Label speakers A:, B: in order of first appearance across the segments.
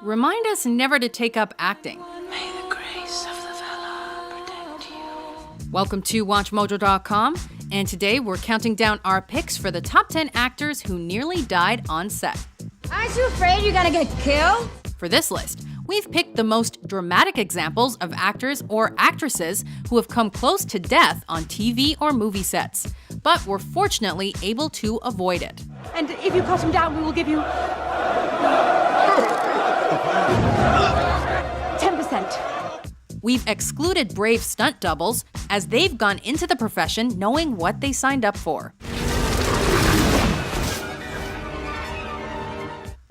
A: Remind us never to take up acting.
B: May the grace of the fella protect you.
A: Welcome to WatchMojo.com, and today we're counting down our picks for the top 10 actors who nearly died on set.
C: Aren't you afraid you're gonna get killed?
A: For this list, we've picked the most dramatic examples of actors or actresses who have come close to death on TV or movie sets, but were fortunately able to avoid it.
C: And if you cut him down, we will give you 10%.
A: We've excluded brave stunt doubles, as they've gone into the profession knowing what they signed up for.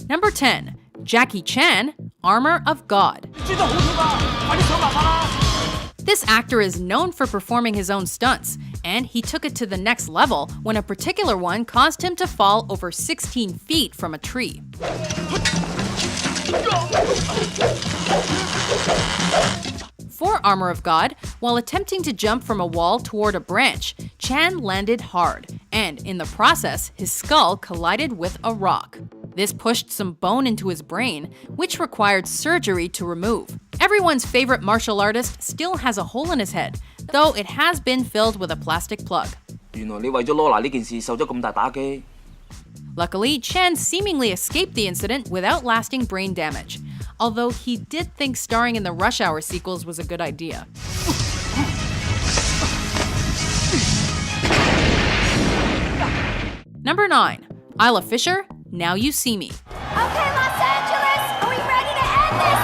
A: Number 10. Jackie Chan, Armor of God. This actor is known for performing his own stunts, and he took it to the next level when a particular one caused him to fall over 16 feet from a tree. For Armor of God, while attempting to jump from a wall toward a branch, Chan landed hard, and in the process, his skull collided with a rock. This pushed some bone into his brain, which required surgery to remove. Everyone's favorite martial artist still has a hole in his head, though it has been filled with a plastic plug. Luckily, Chan seemingly escaped the incident without lasting brain damage, although he did think starring in the Rush Hour sequels was a good idea. Number 9. Isla Fisher, Now You See Me.
C: Okay, Los Angeles, are we ready to end this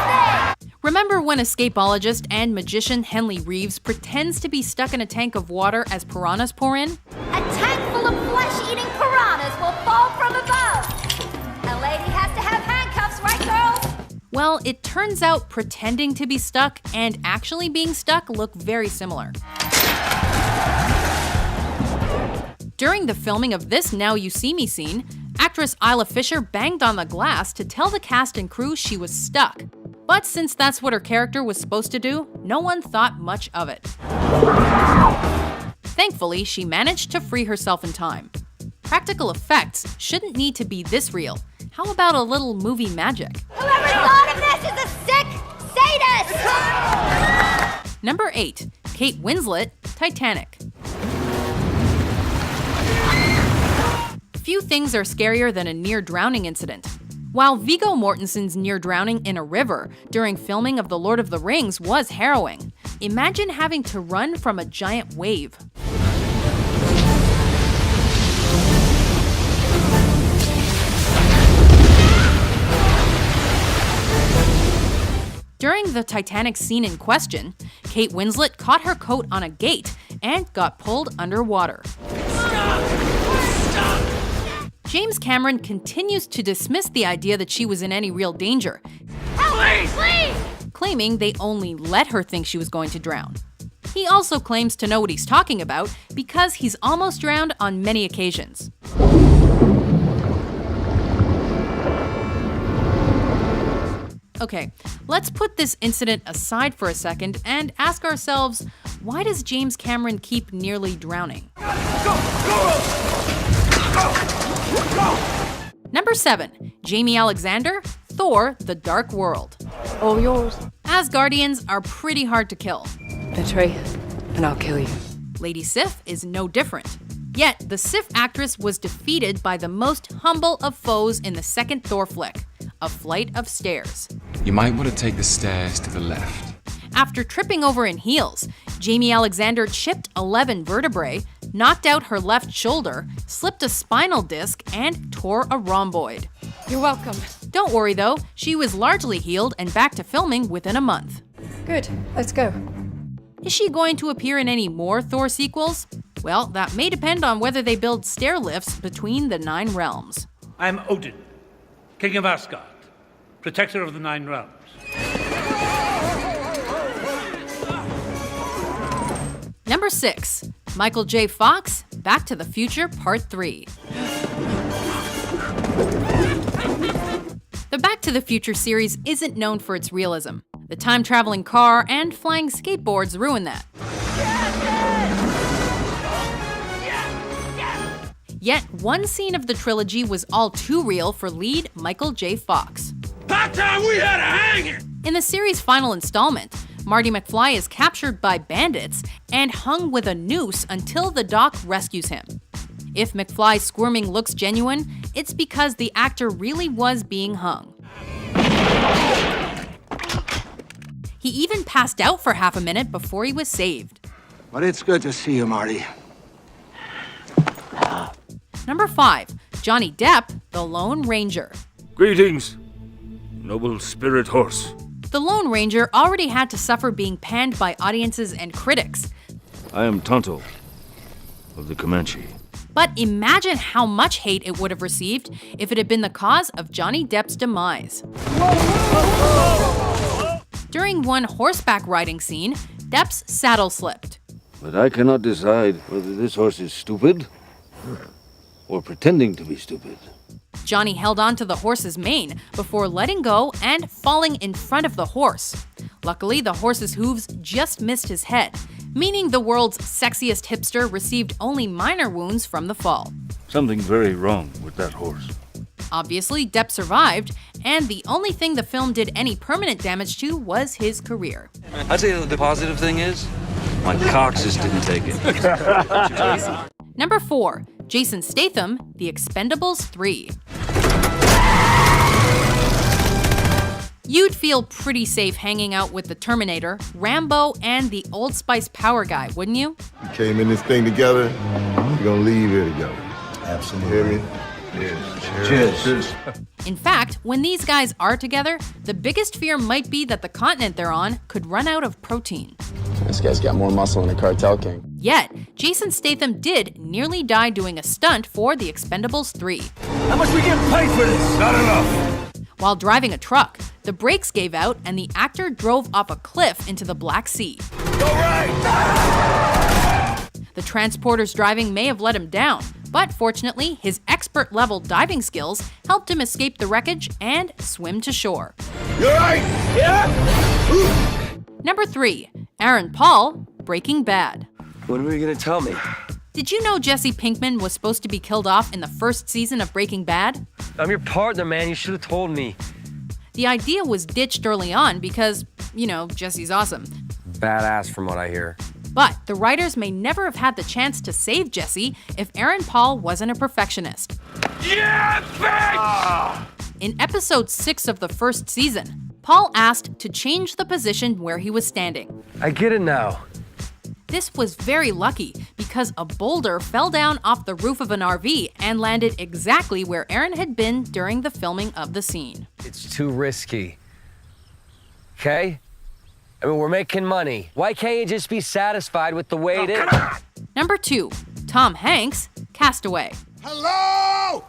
C: thing?
A: Remember when escapologist and magician Henley Reeves pretends to be stuck in a tank of water as piranhas pour in?
C: A tank full of flesh-eating piranhas will fall from above. A lady has to have handcuffs, right, girls?
A: Well, it turns out pretending to be stuck and actually being stuck look very similar. During the filming of this Now You See Me scene, actress Isla Fisher banged on the glass to tell the cast and crew she was stuck. But since that's what her character was supposed to do, no one thought much of it. Thankfully, she managed to free herself in time. Practical effects shouldn't need to be this real. How about a little movie magic?
C: Whoever thought of this is a sick sadist!
A: Number 8. Kate Winslet, Titanic. Few things are scarier than a near-drowning incident. While Viggo Mortensen's near drowning in a river during filming of The Lord of the Rings was harrowing, imagine having to run from a giant wave. During the Titanic scene in question, Kate Winslet caught her coat on a gate and got pulled underwater. James Cameron continues to dismiss the idea that she was in any real danger, claiming they only let her think she was going to drown. He also claims to know what he's talking about because he's almost drowned on many occasions. Okay, let's put this incident aside for a second and ask ourselves, why does James Cameron keep nearly drowning? Number 7. Jamie Alexander, Thor: The Dark World.
D: All yours.
A: Asgardians are pretty hard to kill.
D: Betray, and I'll kill you.
A: Lady Sif is no different. Yet, the Sif actress was defeated by the most humble of foes in the second Thor flick, a flight of stairs.
E: You might want to take the stairs to the left.
A: After tripping over in heels, Jamie Alexander chipped 11 vertebrae, knocked out her left shoulder, slipped a spinal disc, and tore a rhomboid.
D: You're welcome.
A: Don't worry though, she was largely healed and back to filming within a month.
D: Good, let's go.
A: Is she going to appear in any more Thor sequels? Well, that may depend on whether they build stair lifts between the 9 realms.
F: I am Odin, King of Asgard, protector of the 9 realms.
A: Number 6. Michael J. Fox, Back to the Future Part 3. The Back to the Future series isn't known for its realism. The time-traveling car and flying skateboards ruin that. Yet one scene of the trilogy was all too real for lead Michael J. Fox.
F: That time we had a hanging!
A: In the series' final installment, Marty McFly is captured by bandits and hung with a noose until the doc rescues him. If McFly's squirming looks genuine, it's because the actor really was being hung. He even passed out for half a minute before he was saved.
G: But it's good to see you, Marty.
A: Number 5. Johnny Depp, the Lone Ranger.
H: Greetings, noble spirit horse.
A: The Lone Ranger already had to suffer being panned by audiences and critics.
H: I am Tonto of the Comanche.
A: But imagine how much hate it would have received if it had been the cause of Johnny Depp's demise. During one horseback riding scene, Depp's saddle slipped.
H: But I cannot decide whether this horse is stupid or pretending to be stupid.
A: Johnny held on to the horse's mane before letting go and falling in front of the horse. Luckily, the horse's hooves just missed his head, meaning the world's sexiest hipster received only minor wounds from the fall.
H: Something very wrong with that horse.
A: Obviously, Depp survived, and the only thing the film did any permanent damage to was his career.
I: I'd say the positive thing is, my cock just didn't take it.
A: Number 4. Jason Statham, The Expendables 3. You'd feel pretty safe hanging out with the Terminator, Rambo, and the Old Spice power guy, wouldn't you?
J: We came in this thing together, we're gonna leave here together. Absolutely. You hear me? Yes. Cheers.
A: In fact, when these guys are together, the biggest fear might be that the continent they're on could run out of protein.
K: This guy's got more muscle than a cartel king.
A: Yet, Jason Statham did nearly die doing a stunt for The Expendables 3.
F: How much we get paid for this? Not enough.
A: While driving a truck, the brakes gave out and the actor drove off a cliff into the Black Sea.
F: Go right!
A: The transporter's driving may have let him down, but fortunately, his expert-level diving skills helped him escape the wreckage and swim to shore.
F: You right? Yeah?
A: Number 3. Aaron Paul, Breaking Bad.
I: When were you gonna tell me?
A: Did you know Jesse Pinkman was supposed to be killed off in the first season of Breaking Bad?
I: I'm your partner, man. You should have told me.
A: The idea was ditched early on because, Jesse's awesome.
I: Badass from what I hear.
A: But the writers may never have had the chance to save Jesse if Aaron Paul wasn't a perfectionist.
F: Yeah, bitch!
A: In episode 6 of the first season, Paul asked to change the position where he was standing.
I: I get it now.
A: This was very lucky because a boulder fell down off the roof of an RV and landed exactly where Aaron had been during the filming of the scene.
I: It's too risky. Okay? I mean, we're making money. Why can't you just be satisfied with the way it is?
A: Number 2. Tom Hanks, Castaway.
F: Hello?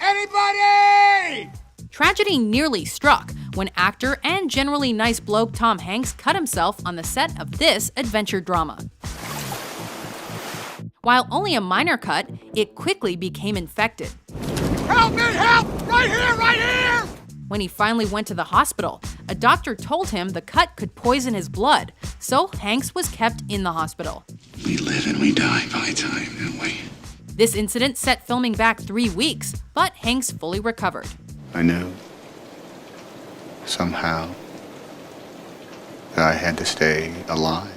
F: Anybody?
A: Tragedy nearly struck when actor and generally nice bloke Tom Hanks cut himself on the set of this adventure drama. While only a minor cut, it quickly became infected.
F: Help me, help! Right here, right here!
A: When he finally went to the hospital, a doctor told him the cut could poison his blood, so Hanks was kept in the hospital.
E: We live and we die by time, don't we?
A: This incident set filming back 3 weeks, but Hanks fully recovered.
J: I knew, somehow, that I had to stay alive.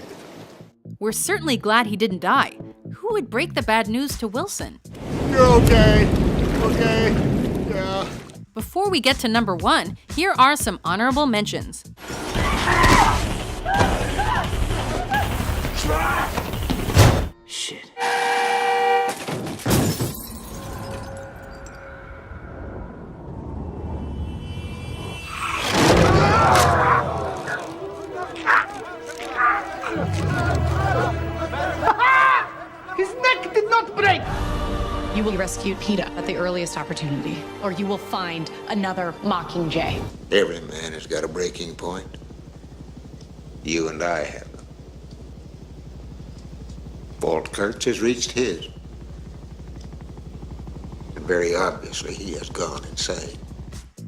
A: We're certainly glad he didn't die. Who would break the bad news to Wilson?
J: You're okay. Okay. Yeah.
A: Before we get to number 1, here are some honorable mentions.
I: Shit.
F: His neck did not break!
B: You will rescue PETA at the earliest opportunity, or you will find another Mockingjay.
L: Every man has got a breaking point. You and I have them. Walt Kurtz has reached his. And very obviously, he has gone insane.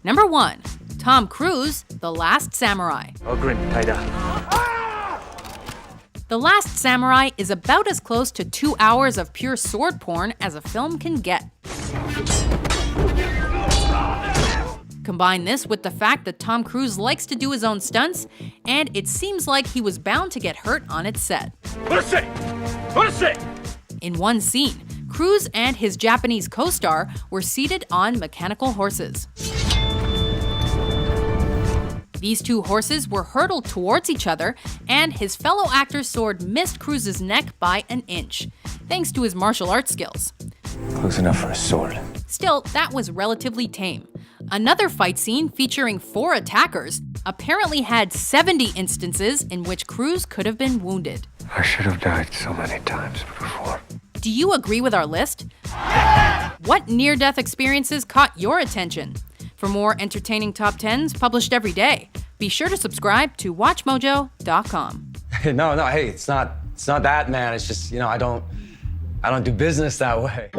A: Number 1, Tom Cruise, The Last Samurai.
I: Oh, grin, tighter.
A: The The Last Samurai is about as close to 2 hours of pure sword porn as a film can get. Combine this with the fact that Tom Cruise likes to do his own stunts, and it seems like he was bound to get hurt on its set. In one scene, Cruise and his Japanese co-star were seated on mechanical horses. These two horses were hurtled towards each other, and his fellow actor's sword missed Cruise's neck by an inch, thanks to his martial arts skills.
I: Close enough for a sword.
A: Still, that was relatively tame. Another fight scene featuring 4 attackers apparently had 70 instances in which Cruise could have been wounded.
I: I should have died so many times before.
A: Do you agree with our list? What near-death experiences caught your attention? For more entertaining top 10s published every day, be sure to subscribe to WatchMojo.com.
I: No, hey, it's not that, man. It's just, I don't do business that way.